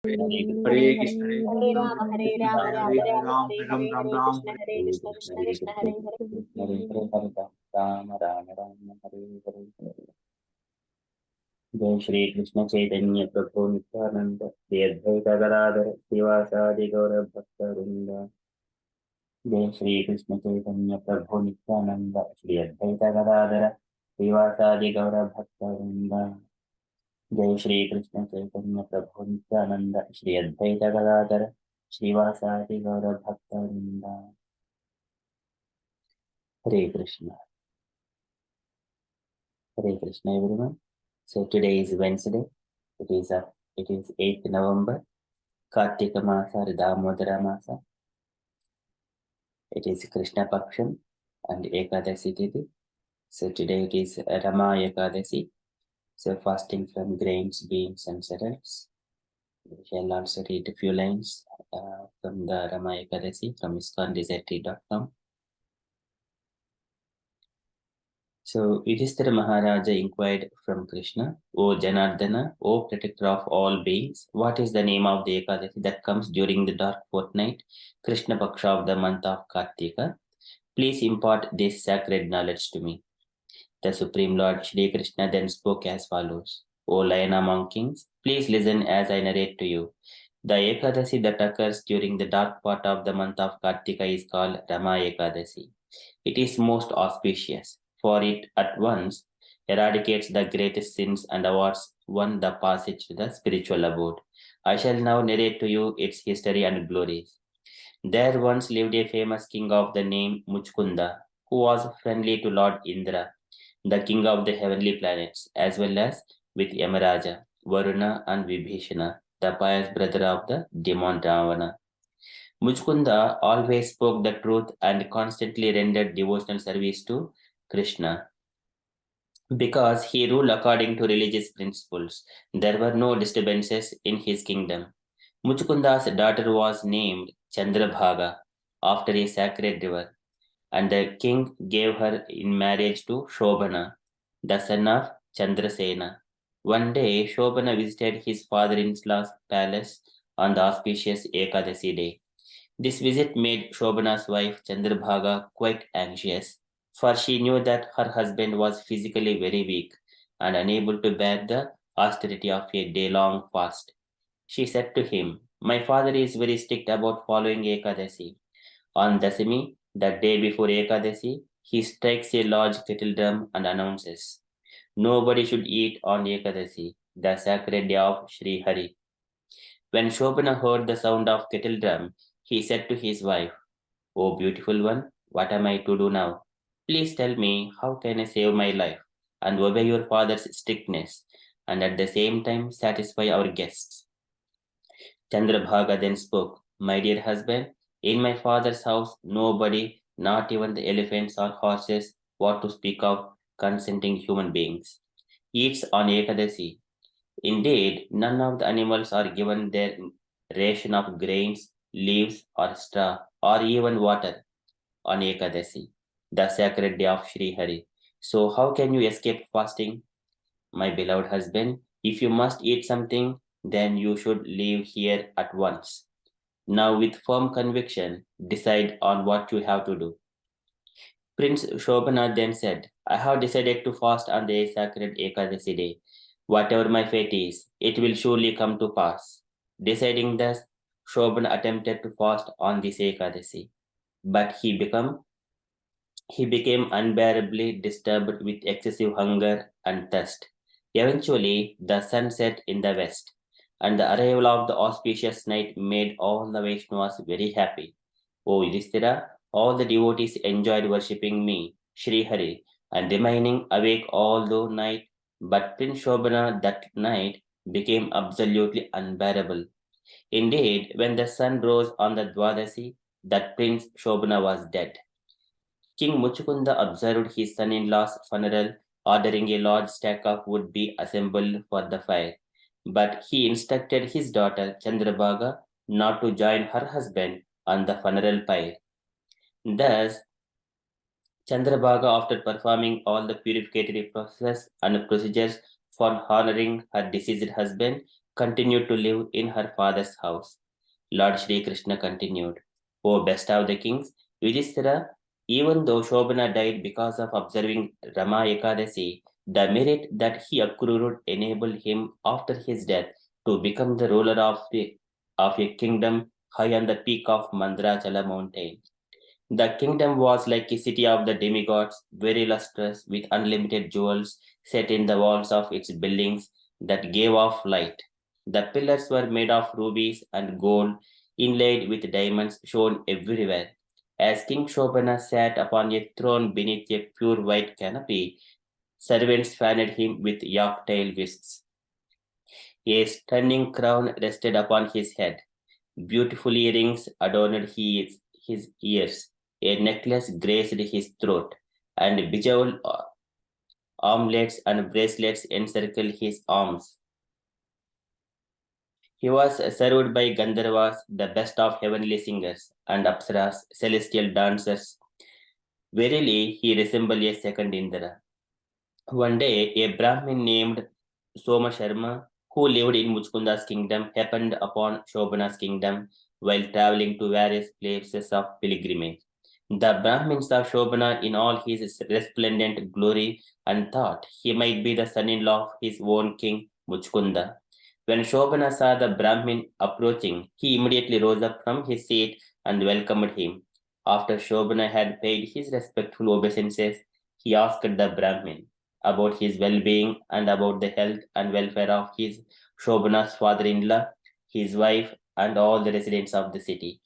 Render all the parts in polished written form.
Hare Krishna, Hare Hare Rama, Hare Rama, Rama Hare Rama, Ram, Hare Ram Hare, Ram Hare Ram, Krishna, Hare Krishna, Krishna Krishna, Hare Hare. जय श्री कृष्ण चैतन्य प्रभु नित्यानंद श्री अद्वैत गदाधर श्रीवासादि गौर भक्त वृंद। जय श्री कृष्ण चैतन्य प्रभु नित्यानंद श्री अद्वैत गदाधर श्रीवासादि गौर भक्त वृंद। जय श्री कृष्ण चैतन्य प्रभु नित्यानंद श्री अद्वैत गदाधर श्रीवासादि गौर भक्त वृंद। हरे Krishna everyone. So today is Wednesday. It is 8th November. Kartika Masa or Damodara Masa. It is Krishna Paksham and Ekadasi Tithi. So today it is Rama Ekadasi. So fasting from grains, beans and cereals. We shall also read a few lines from the Rama Ekadasi from ISKCON.com. So Yudhishthira Maharaja inquired from Krishna, O Janardana, O protector of all beings, what is the name of the Ekadasi that comes during the dark fortnight, Krishna Paksha of the month of Kartika? Please impart this sacred knowledge to me. The Supreme Lord Shri Krishna then spoke as follows. O Lion among kings, please listen as I narrate to you. The Ekadasi that occurs during the dark part of the month of Kartika is called Rama Ekadasi. It is most auspicious, for it at once eradicates the greatest sins and awards one the passage to the spiritual abode. I shall now narrate to you its history and glories. There once lived a famous king of the name Muchkunda, who was friendly to Lord Indra, the king of the heavenly planets, as well as with Yamaraja, Varuna, and Vibhishana, the pious brother of the demon Ravana. Mujkunda always spoke the truth and constantly rendered devotional service to Krishna. Because he ruled according to religious principles, there were no disturbances in his kingdom. Muchkunda's daughter was named Chandrabhaga after a sacred river, and the king gave her in marriage to Shobhana, the son of Chandrasena. One day, Shobhana visited his father-in-law's palace on the auspicious Ekadasi day. This visit made Shobhana's wife Chandrabhaga quite anxious, for she knew that her husband was physically very weak and unable to bear the austerity of a day-long fast. She said to him, "My father is very strict about following Ekadasi. On Dasami, the day before Ekadasi, he strikes a large kettle drum and announces, 'Nobody should eat on Ekadasi, the sacred day of Sri Hari.' When Shobhana heard the sound of kettle drum, he said to his wife, 'O beautiful one, what am I to do now? Please tell me how can I save my life and obey your father's strictness and at the same time satisfy our guests?' Chandrabhaga then spoke, 'My dear husband, in my father's house, nobody, not even the elephants or horses, what to speak of consenting human beings, eats on Ekadasi. Indeed, none of the animals are given their ration of grains, leaves, or straw, or even water on Ekadasi, the sacred day of Sri Hari. So, how can you escape fasting? My beloved husband, if you must eat something, then you should leave here at once. Now, with firm conviction, decide on what you have to do.' Prince Shobhana then said, 'I have decided to fast on the sacred Ekadasi day. Whatever my fate is, it will surely come to pass.' Deciding thus, Shobhana attempted to fast on this Ekadasi, but he became unbearably disturbed with excessive hunger and thirst. Eventually, the sun set in the west, and the arrival of the auspicious night made all the Vaishnavas very happy. O Yudhishthira, all the devotees enjoyed worshipping me, Sri Hari, and remaining awake all the night, but Prince Shobhana that night became absolutely unbearable. Indeed, when the sun rose on the Dwadasi, that Prince Shobhana was dead. King Muchukunda observed his son-in-law's funeral, ordering a large stack of wood be assembled for the fire. But he instructed his daughter Chandrabhaga not to join her husband on the funeral pyre. Thus, Chandrabhaga, after performing all the purificatory process and procedures for honoring her deceased husband, continued to live in her father's house. Lord Sri Krishna continued, O best of the kings, Yudhishthira, even though Shobana died because of observing Rama Ekadasi, the merit that he accrued enabled him after his death to become the ruler of a kingdom high on the peak of Mandrachala mountain. The kingdom was like a city of the demigods, very lustrous, with unlimited jewels set in the walls of its buildings that gave off light. The pillars were made of rubies and gold, inlaid with diamonds shone everywhere. As King Shobana sat upon a throne beneath a pure white canopy, servants fanned him with yak-tail whisks. A stunning crown rested upon his head. Beautiful earrings adorned his ears. A necklace graced his throat, and bejeweled armlets and bracelets encircled his arms. He was served by Gandharvas, the best of heavenly singers, and Apsaras, celestial dancers. Verily, he resembled a second Indra. One day, a Brahmin named Soma Sharma, who lived in Muchkunda's kingdom, happened upon Shobana's kingdom while traveling to various places of pilgrimage. The Brahmin saw Shobana in all his resplendent glory and thought he might be the son-in-law of his own king, Muchkunda. When Shobana saw the Brahmin approaching, he immediately rose up from his seat and welcomed him. After Shobana had paid his respectful obeisances, he asked the Brahmin about his well-being and about the health and welfare of his Shobana's father-in-law, his wife, and all the residents of the city.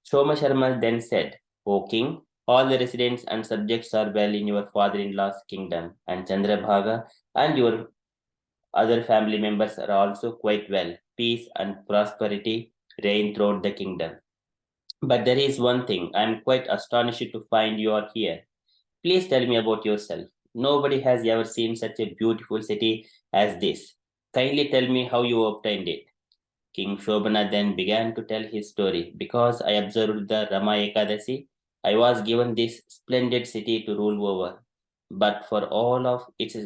Soma Sharma then said, O king, all the residents and subjects are well in your father-in-law's kingdom, and Chandrabhaga and your other family members are also quite well. Peace and prosperity reign throughout the kingdom. But there is one thing, I am quite astonished to find you are here. Please tell me about yourself. Nobody has ever seen such a beautiful city as this. Kindly tell me how you obtained it. King Shobana then began to tell his story. Because I observed the Rama Ekadasi, I was given this splendid city to rule over. But for all of its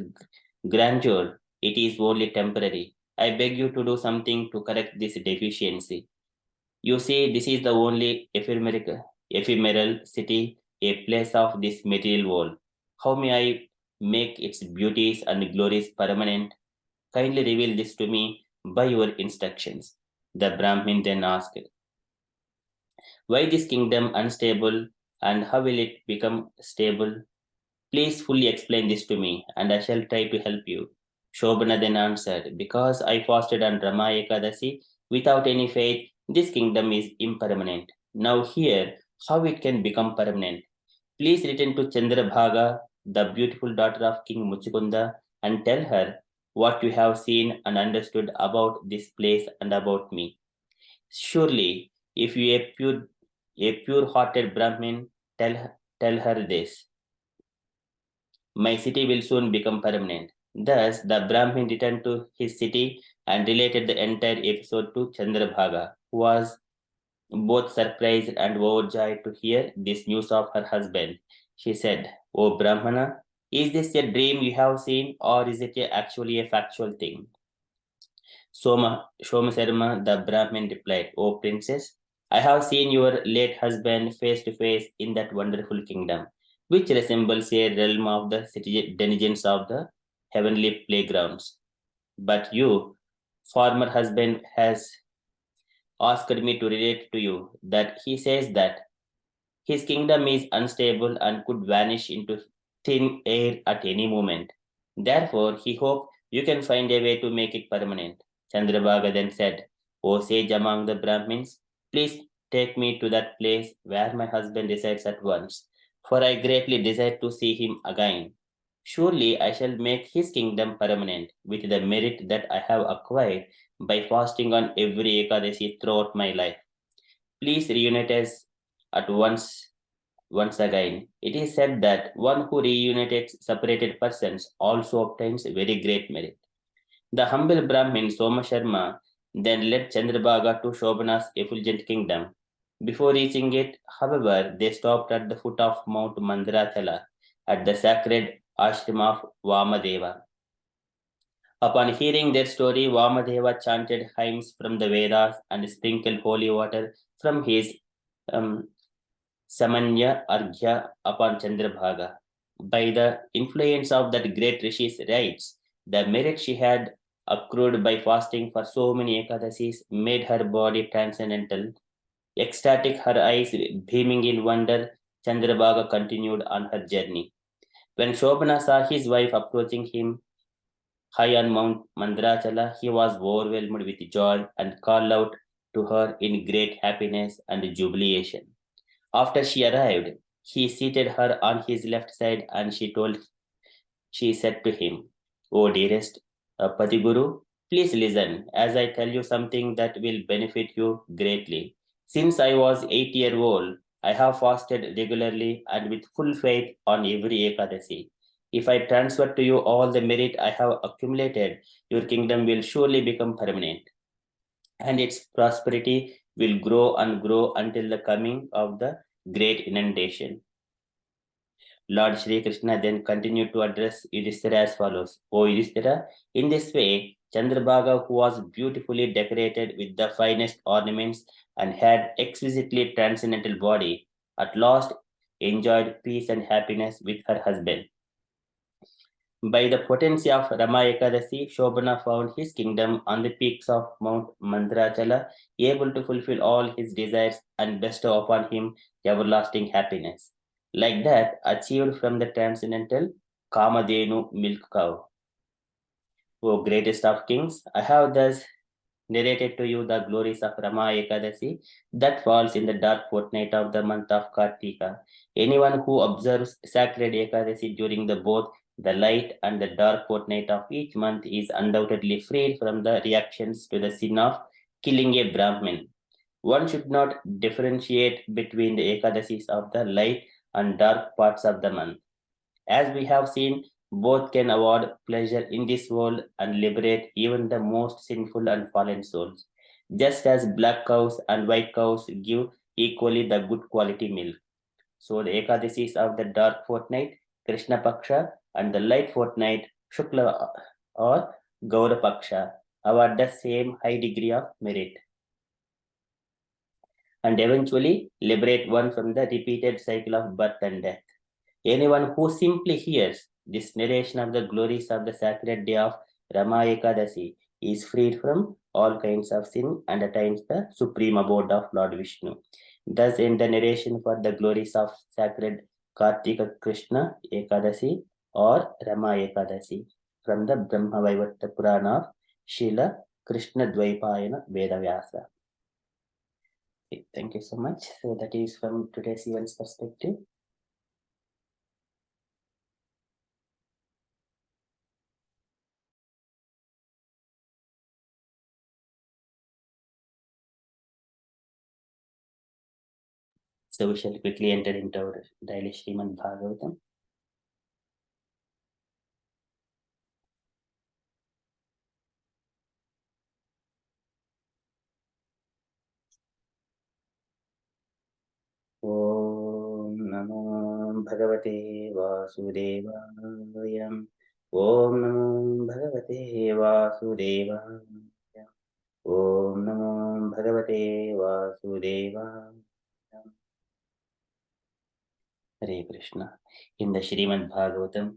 grandeur, it is only temporary. I beg you to do something to correct this deficiency. You see, this is the only ephemeral city, a place of this material world. How may I make its beauties and glories permanent? Kindly reveal this to me by your instructions. The Brahmin then asked, Why this kingdom unstable and how will it become stable? Please fully explain this to me, and I shall try to help you. Shobana then answered, Because I fasted on Rama Ekadasi without any faith, this kingdom is impermanent. Now hear how it can become permanent. Please return to Chandrabhaga, the beautiful daughter of King Muchukunda, and tell her what you have seen and understood about this place and about me. Surely, if you a pure-hearted Brahmin, tell her this. My city will soon become permanent. Thus, the Brahmin returned to his city and related the entire episode to Chandrabhaga, who was both surprised and overjoyed to hear this news of her husband. She said, O Brahmana, is this a dream you have seen, or is it actually a factual thing? Shoma Sharma, the Brahmin replied, O princess, I have seen your late husband face to face in that wonderful kingdom, which resembles a realm of the denizens of the heavenly playgrounds. But you, former husband, has asked me to relate to you that he says that his kingdom is unstable and could vanish into thin air at any moment. Therefore, he hoped you can find a way to make it permanent. Chandrabhaga then said, O sage among the Brahmins, please take me to that place where my husband resides at once, for I greatly desire to see him again. Surely I shall make his kingdom permanent with the merit that I have acquired by fasting on every Ekadasi throughout my life. Please reunite us at once again. It is said that one who reunites separated persons also obtains very great merit. The humble Brahmin Soma Sharma then led Chandrabhaga to Shobana's effulgent kingdom. Before reaching it, however, they stopped at the foot of Mount Mandarathala at the sacred ashram of Vamadeva. Upon hearing their story, Vamadeva chanted hymns from the Vedas and sprinkled holy water from his um, Samanya Arghya upon Chandrabhaga. By the influence of that great Rishi's rites, the merit she had accrued by fasting for so many Ekadasis made her body transcendental. Ecstatic, her eyes beaming in wonder, Chandrabhaga continued on her journey. When Shobana saw his wife approaching him high on Mount Mandrachala, he was overwhelmed with joy and called out to her in great happiness and jubilation. After she arrived, he seated her on his left side and she said to him, "O dearest Patiguru, please listen as I tell you something that will benefit you greatly. Since I was 8 years old, I have fasted regularly and with full faith on every Ekadasi. If I transfer to you all the merit I have accumulated, your kingdom will surely become permanent, and its prosperity will grow and grow until the coming of the great inundation." Lord Sri Krishna then continued to address Yudhishthira as follows: O Yudhishthira, in this way, Chandrabhaga, who was beautifully decorated with the finest ornaments and had exquisitely transcendental body, at last enjoyed peace and happiness with her husband. By the potency of Rama Ekadasi, Shobana found his kingdom on the peaks of Mount Mandrachala, able to fulfill all his desires and bestow upon him everlasting happiness. Like that, achieved from the transcendental Kamadhenu milk cow. O greatest of kings, I have thus narrated to you the glories of Rama Ekadasi that falls in the dark fortnight of the month of Kartika. Anyone who observes sacred Ekadasi during both the light and the dark fortnight of each month is undoubtedly freed from the reactions to the sin of killing a Brahmin. One should not differentiate between the Ekadasis of the light and dark parts of the month. As we have seen, both can award pleasure in this world and liberate even the most sinful and fallen souls. Just as black cows and white cows give equally the good quality milk. So the Ekadasis of the dark fortnight, Krishna Paksha, and the light fortnight, Shukla or Gaura Paksha, award the same high degree of merit and eventually liberate one from the repeated cycle of birth and death. Anyone who simply hears this narration of the glories of the sacred day of Rama Ekadasi is freed from all kinds of sin and attains the supreme abode of Lord Vishnu. Thus, in the narration for the glories of sacred Kartika Krishna Ekadasi or Rama Ekadasi from the Brahma Vaivarta Purana of Srila Krishna Dvaipayana Vedavyasa. Okay, thank you so much. So that is from today's events perspective. So we shall quickly enter into our daily Srimad Bhagavatam. Om Namo Bhagavate Vasudevaya. Om Namo Bhagavate Vasudevaya. Om Namo Bhagavate Vasudevaya. Hare Krishna. In the Srimad Bhagavatam,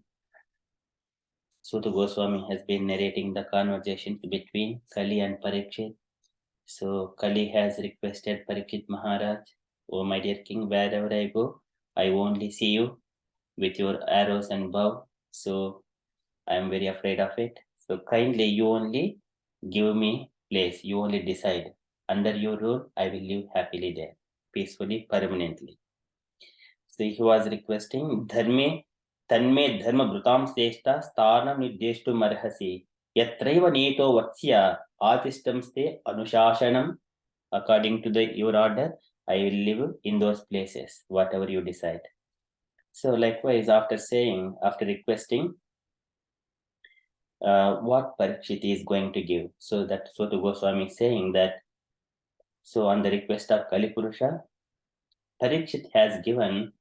Sutta Goswami has been narrating the conversation between Kali and Parikshit. So Kali has requested Parikshit Maharaj, "O my dear king, wherever I go, I only see you with your arrows and bow. So I am very afraid of it. So kindly you only give me place, you only decide. Under your rule, I will live happily there, peacefully, permanently." So he was requesting Dharme Tanme Dharma Bhutam Seshta Sthanam Nirdeshtu Marhasi Yatraiva Neto Vatsya Atistam Ste Anushashanam. According to your order, I will live in those places, whatever you decide. So likewise, after requesting what Parikshit is going to give, so that Sutta Goswami is saying that, so on the request of Kalipurusha, Parikshit has given,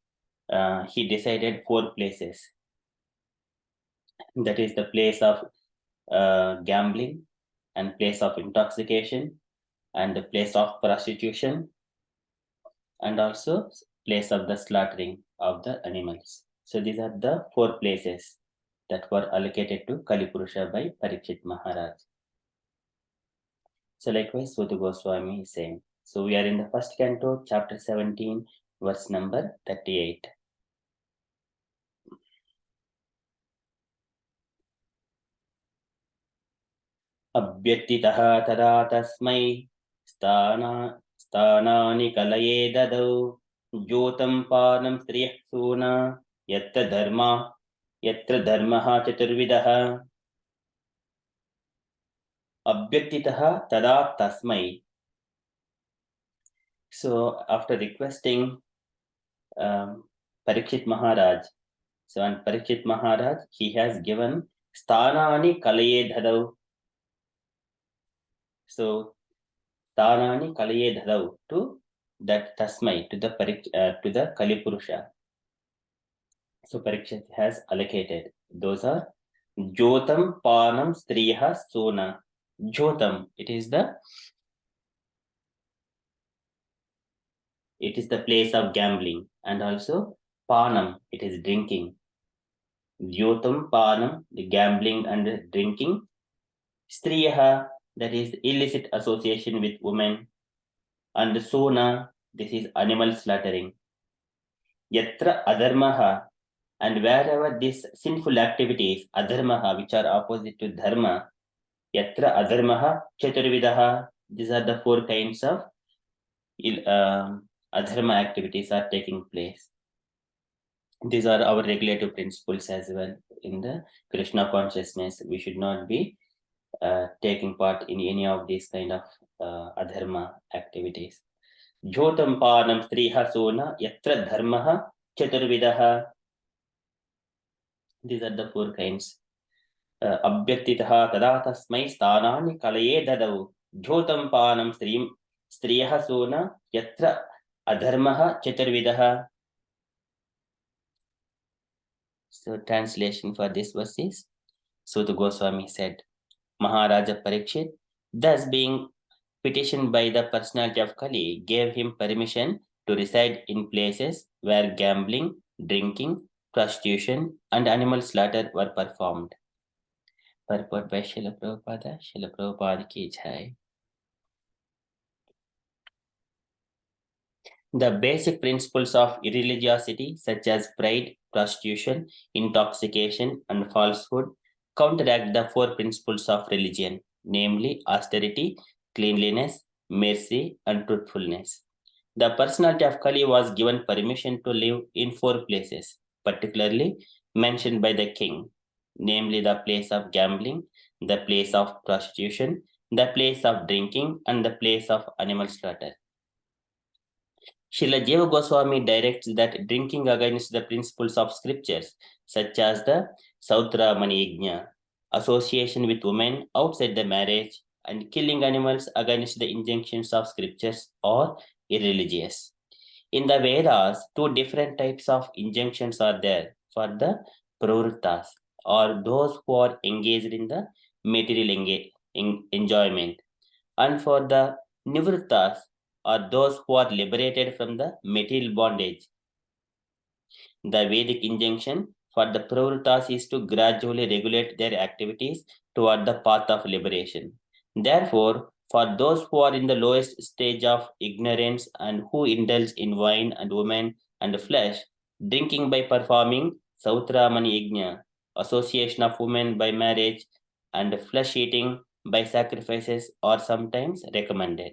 he decided 4 places. That is the place of gambling and place of intoxication and the place of prostitution and also place of the slaughtering of the animals. So these are the 4 places that were allocated to Kalipurusha by Parikshit Maharaj. So likewise, Suta Goswami is saying. So we are in the first canto, chapter 17, verse number 38. अभ्यर्थितः तदा तस्मै स्थानानि कलये ददौ ज्योतं पानं स्त्रियः सूना यत्र धर्मः चतुर्विधः अभ्यर्थितः तदा तस्मै. So after requesting Parikshit Maharaj, so on Parikshit Maharaj, he has given sthanani kalaye dhadau. So sthanani kalaye dhadau to that tasmai, to the Kalipurusha. So Parikshit has allocated. Those are Jyotam Panam Striyaha Sona. Jyotam, it is the place of gambling, and also Panam, it is drinking. Jyotam Panam, the gambling and drinking. Striyaha, that is illicit association with women. And Sona, this is animal slaughtering. Yatra Adharmaha, and wherever these sinful activities, Adharmaha, which are opposite to Dharma, Yatra Adharmaha Chaturvidaha, these are the 4 kinds of Adharma activities are taking place. These are our regulative principles as well in the Krishna consciousness. We should not be taking part in any of these kind of adharma activities. Jyotam panam striha sona yatra dharmaha chaturvidaha. These are the 4 kinds. Abhyaktitaha tada tasmai sthanani kalaye dadau. Jyotam panam striha sona yatra adharmaha chaturvidaha. So translation for this verse is, Suta Goswami said, Maharaja Parikshit, thus being petitioned by the personality of Kali, gave him permission to reside in places where gambling, drinking, prostitution, and animal slaughter were performed. Purport by Srila Prabhupada. Srila Prabhupada ki jai. The basic principles of irreligiosity, such as pride, prostitution, intoxication, and falsehood, counteract the 4 principles of religion, namely austerity, cleanliness, mercy, and truthfulness. The personality of Kali was given permission to live in 4 places, particularly mentioned by the king, namely the place of gambling, the place of prostitution, the place of drinking, and the place of animal slaughter. Srila Jiva Goswami directs that drinking against the principles of scriptures, such as the Sautra Maniyajna, association with women outside the marriage, and killing animals against the injunctions of scriptures, are irreligious. In the Vedas, 2 different types of injunctions are there for the pravrittas, or those who are engaged in the material enjoyment, and for the nivrittas, or those who are liberated from the material bondage. The Vedic injunction for the pravrittas is to gradually regulate their activities toward the path of liberation. Therefore, for those who are in the lowest stage of ignorance and who indulge in wine and women and flesh, drinking by performing Sautramani Yajna, association of women by marriage, and flesh eating by sacrifices are sometimes recommended.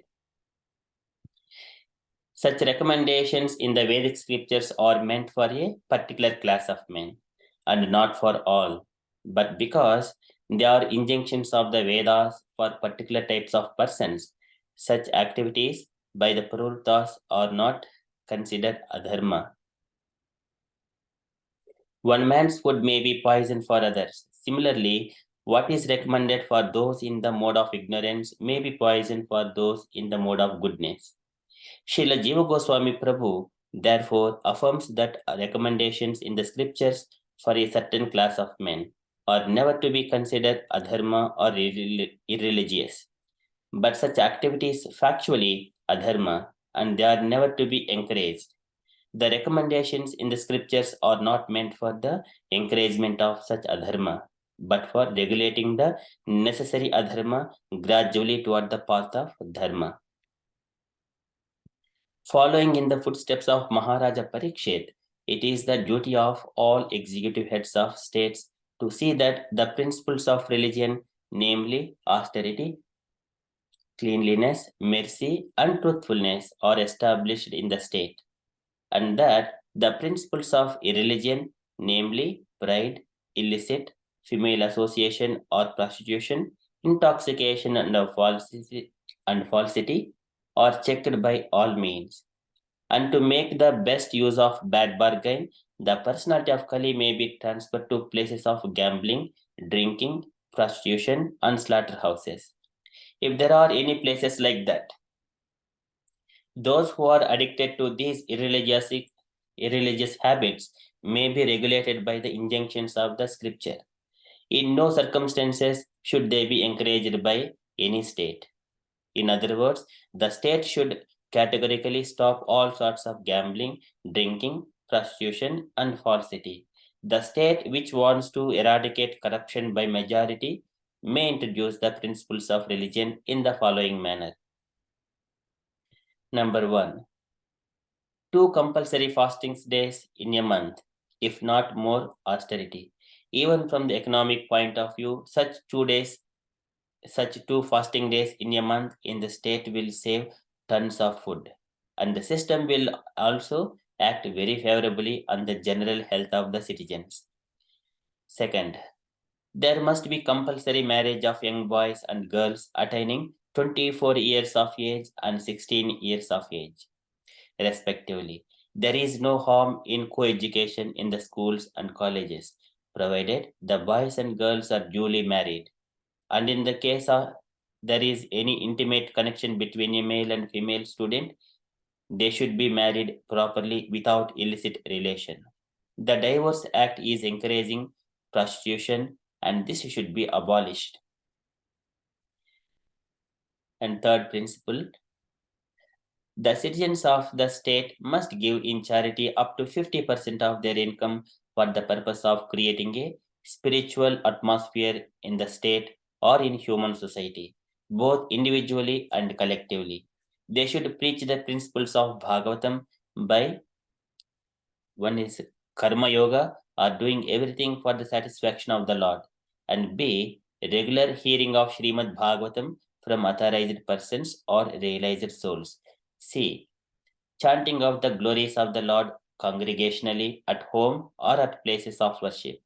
Such recommendations in the Vedic scriptures are meant for a particular class of men and not for all, but because they are injunctions of the Vedas for particular types of persons, such activities by the pravrittas are not considered adharma. One man's food may be poison for others. Similarly, what is recommended for those in the mode of ignorance may be poison for those in the mode of goodness. Srila Jiva Goswami Prabhu therefore affirms that recommendations in the scriptures for a certain class of men are never to be considered adharma or irreligious. But such activities factually adharma and they are never to be encouraged. The recommendations in the scriptures are not meant for the encouragement of such adharma, but for regulating the necessary adharma gradually toward the path of dharma. Following in the footsteps of Maharaja Parikshit, it is the duty of all executive heads of states to see that the principles of religion, namely austerity, cleanliness, mercy, and truthfulness, are established in the state, and that the principles of irreligion, namely pride, illicit, female association or prostitution, intoxication and falsity are checked by all means. And to make the best use of bad bargain, the personality of Kali may be transferred to places of gambling, drinking, prostitution, and slaughterhouses. If there are any places like that, those who are addicted to these irreligious habits may be regulated by the injunctions of the scripture. In no circumstances should they be encouraged by any state. In other words, the state should categorically stop all sorts of gambling, drinking, prostitution, and falsity. The state which wants to eradicate corruption by majority may introduce the principles of religion in the following manner. Number 1, 2 compulsory fasting days in a month, if not more austerity. Even from the economic point of view, such 2 fasting days in a month in the state will save tons of food. And the system will also act very favorably on the general health of the citizens. Second, there must be compulsory marriage of young boys and girls attaining 24 years of age and 16 years of age, respectively. There is no harm in co-education in the schools and colleges, provided the boys and girls are duly married. And in the case of there is any intimate connection between a male and female student, they should be married properly without illicit relation. The Divorce Act is encouraging prostitution and this should be abolished. And third principle, the citizens of the state must give in charity up to 50% of their income for the purpose of creating a spiritual atmosphere in the state or in human society, both individually and collectively. They should preach the principles of Bhagavatam by one is karma yoga or doing everything for the satisfaction of the Lord, and B, regular hearing of Srimad Bhagavatam from authorized persons or realized souls. C, chanting of the glories of the Lord congregationally at home or at places of worship.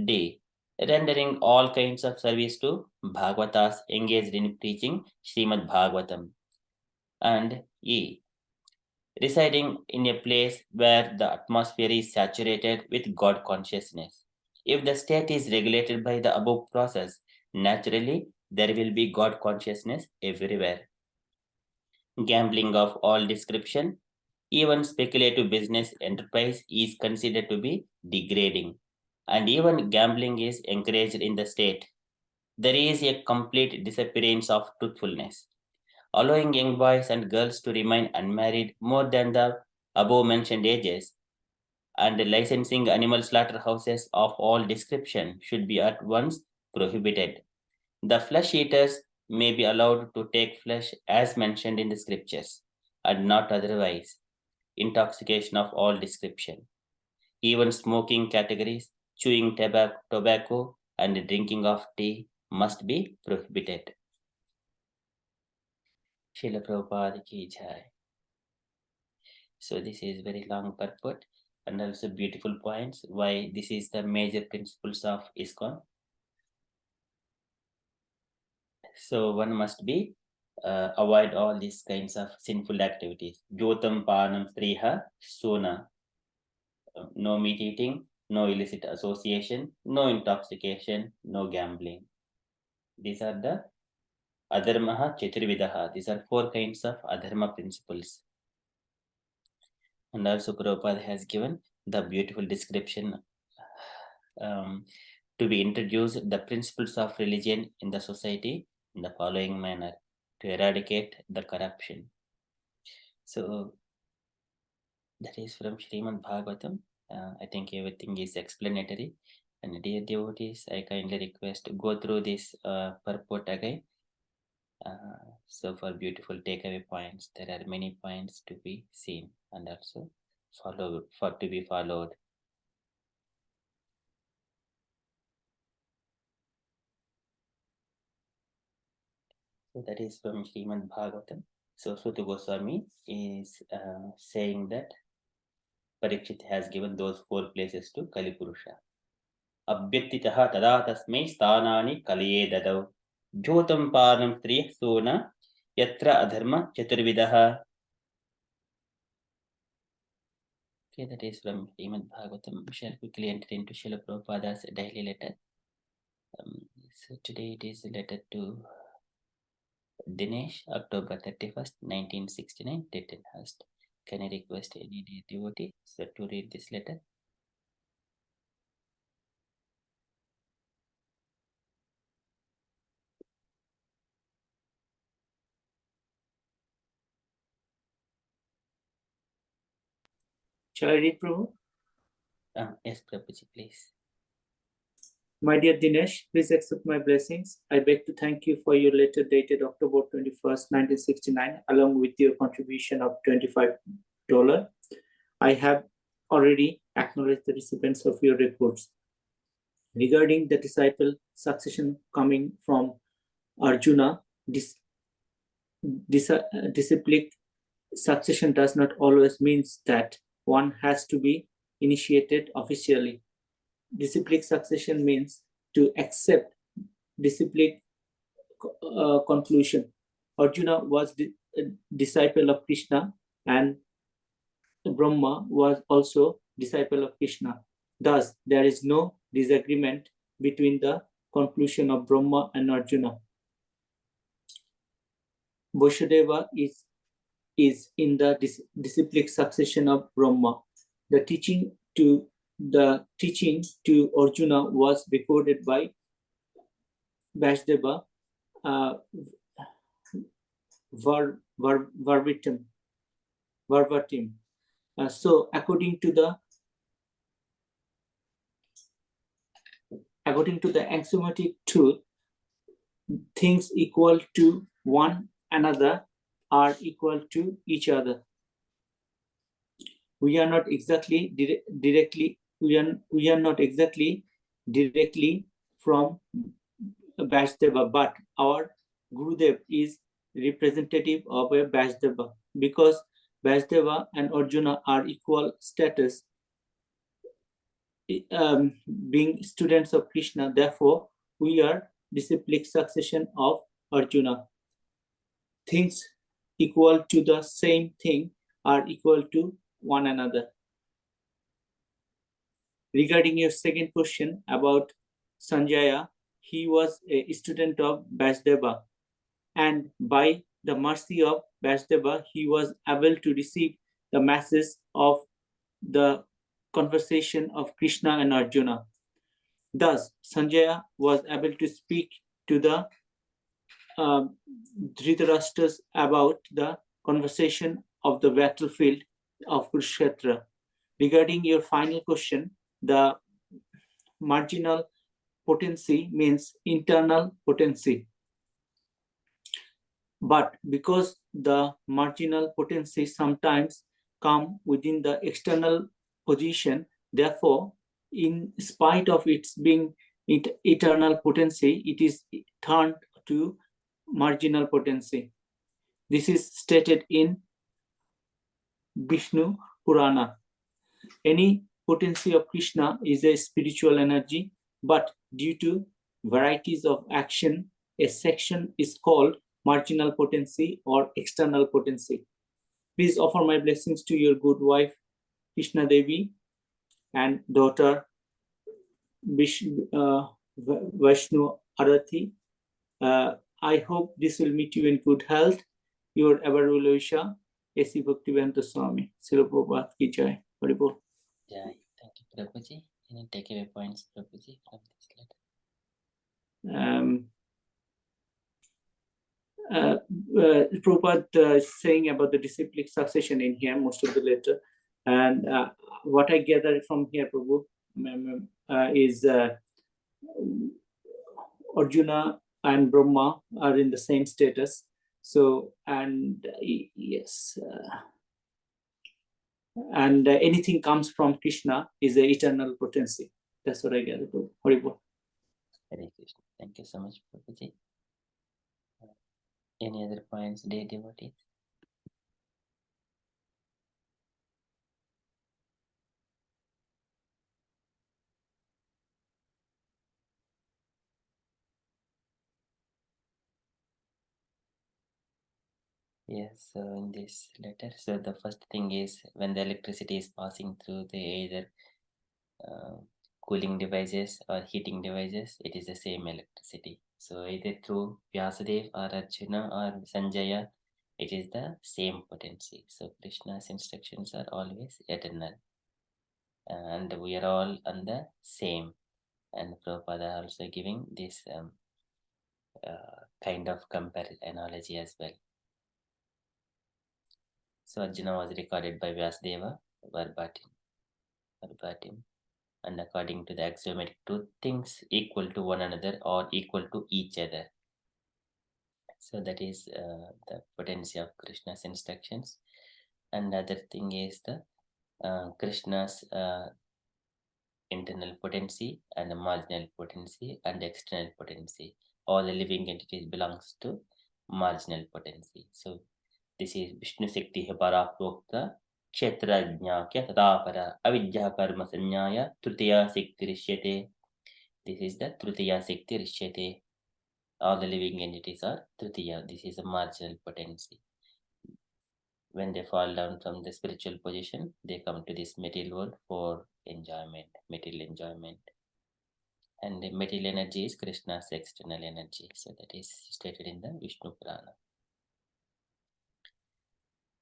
D, rendering all kinds of service to Bhagavatas engaged in preaching Srimad Bhagavatam. And E, residing in a place where the atmosphere is saturated with God consciousness. If the state is regulated by the above process, naturally there will be God consciousness everywhere. Gambling of all description, even speculative business enterprise is considered to be degrading, and even gambling is encouraged in the state. There is a complete disappearance of truthfulness, allowing young boys and girls to remain unmarried more than the above mentioned ages, and licensing animal slaughterhouses of all description should be at once prohibited. The flesh eaters may be allowed to take flesh as mentioned in the scriptures, and not otherwise. Intoxication of all description. Even smoking categories, chewing tobacco, and drinking of tea must be prohibited. Srila Prabhupada ki jai. So this is very long purport and also beautiful points why this is the major principles of ISKCON. So one must be avoid all these kinds of sinful activities. Jotam panam striha sona. No meat eating, no illicit association, no intoxication, no gambling. These are the adharmaha chaturvidaha. These are 4 kinds of adharma principles. And also Prabhupada has given the beautiful description to be introduced the principles of religion in the society in the following manner to eradicate the corruption. So that is from Srimad Bhagavatam. I think everything is explanatory. And dear devotees, I kindly request to go through this purport again. So for beautiful takeaway points, there are many points to be seen and also to be followed. So that is from Srimad Bhagavatam. So Suta Goswami is saying that Parikshit has given those 4 places to Kalipurusha. Abhyatitaha tada tasmai sthanani kaliye dadau. Jyotam parnam striyah sona yatra adharma chaturvidaha. Okay, that is from Srimad Bhagavatam. We shall quickly enter into Srila Prabhupada's daily letter. So today it is a letter to Dinesh, October 31st, 1969, dated Hurst. Can I request any devotee to read this letter? Shall I read, Prabhu? Yes, Prabhuji, please. My dear Dinesh, please accept my blessings. I beg to thank you for your letter dated October 21st, 1969, along with your contribution of $25. I have already acknowledged the recipients of your reports. Regarding the disciple succession coming from Arjuna, disciplic succession does not always mean that one has to be initiated officially. Disciplic succession means to accept disciplic conclusion. Arjuna was a disciple of Krishna and Brahma was also disciple of Krishna. Thus, there is no disagreement between the conclusion of Brahma and Arjuna. Vashudeva is in the disciplic succession of Brahma. The teaching to Arjuna was recorded by Vasudeva verbatim. So according to the axiomatic truth, things equal to one another are equal to each other. We are not exactly directly from Vasudeva, but our Gurudev is representative of a Vasudeva. Because Vasudeva and Arjuna are equal status, being students of Krishna, therefore we are disciplic succession of Arjuna. Things equal to the same thing are equal to one another. Regarding your second question about Sanjaya, he was a student of Vasudeva, and by the mercy of Vasudeva, he was able to receive the message of the conversation of Krishna and Arjuna. Thus, Sanjaya was able to speak to the Dhritarashtra's about the conversation of the battlefield of Kurukshetra. Regarding your final question, the marginal potency means internal potency. But because the marginal potency sometimes come within the external position, therefore, in spite of its being eternal potency, it is turned to marginal potency. This is stated in Vishnu Purana. Any potency of Krishna is a spiritual energy, but due to varieties of action, a section is called marginal potency or external potency. Please offer my blessings to your good wife, Krishna Devi, and daughter, Vaishnu Arathi. I hope this will meet you in good health. Your ever Wisha, A.C. Bhaktivedanta Swami. Srila Prabhupada ki jai. Haribol. Jai. Thank you, Prabhuji. Any takeaway points, Prabhuji, from this letter? Prabhupada is saying about the disciplic succession in here, most of the letter. And what I gather from here, Prabhu, is Arjuna and Brahma are in the same status. So, and yes, and anything comes from Krishna is an eternal potency. That's what I gather, Prabhu. Haribol. Hare Krishna. Thank you so much, Prabhuji. Any other points, dear devotees? Yes, so in this letter, so the first thing is when the electricity is passing through the either cooling devices or heating devices, it is the same electricity. So either through Vyasadeva or Arjuna or Sanjaya, it is the same potency. So Krishna's instructions are always eternal. And we are all on the same. And Prabhupada also giving this kind of analogy as well. So Arjuna was recorded by Vyasadeva verbatim, and according to the axiomatic truth, things equal to one another or equal to each other. So that is the potency of Krishna's instructions. And other thing is the Krishna's internal potency and the marginal potency and external potency. All the living entities belongs to marginal potency. So this is Vishnu Shakti Paraprokta Kshetrajñākya Tatapara Avidya Karma Sanyaya Tritiya Shakti Rishyate. This is the Tritiya Shakti Rishyate. All the living entities are Tritiya. This is a marginal potency. When they fall down from the spiritual position, they come to this material world for enjoyment, material enjoyment. And the material energy is Krishna's external energy. So that is stated in the Vishnu Purana.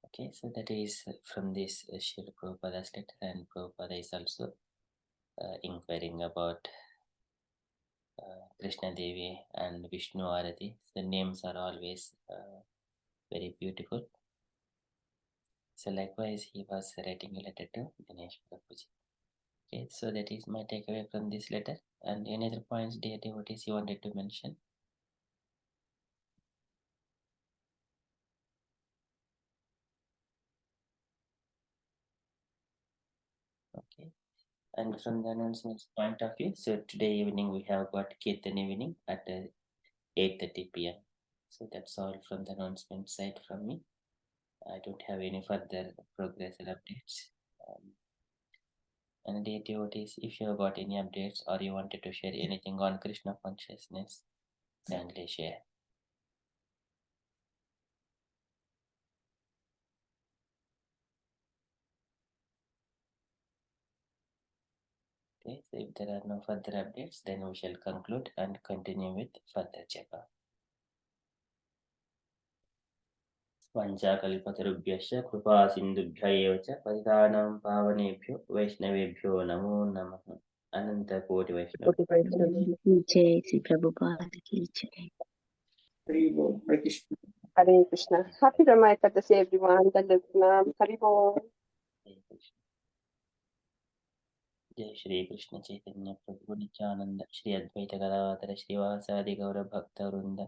Okay, so that is from this Srila Prabhupada's letter, and Prabhupada is also inquiring about Krishna Devi and Vishnu Arati. The names are always very beautiful. So likewise, he was writing a letter to Dinesh Prabhuji. Okay, so that is my takeaway from this letter. And any other points, dear devotees, you wanted to mention? Okay. And from the announcements point of view, so today evening we have got Kirtan evening at 8:30 p.m. So that's all from the announcement side from me. I don't have any further progress or updates. And dear devotees, if you have got any updates or you wanted to share anything on Krishna consciousness, kindly share. Okay, so if there are no further updates, then we shall conclude and continue with further japa. Vanchakalpatarubhyasya कृपा सिन्धुभ्य एव च पतितानां पावनेभ्यो वैष्णवेभ्यो नमो नमः. अनंत कोटि वैष्णव की जय, श्री प्रभुपाद की जय. Haribol. Hare Krishna. Hare Krishna. Happy Rama Ekadasi everyone. Dandapranam. Hari Bol. जय श्री कृष्ण चैतन्य प्रभु नित्यानंद श्री अद्वैत गदाधर श्रीवासादि गौर भक्त वृंद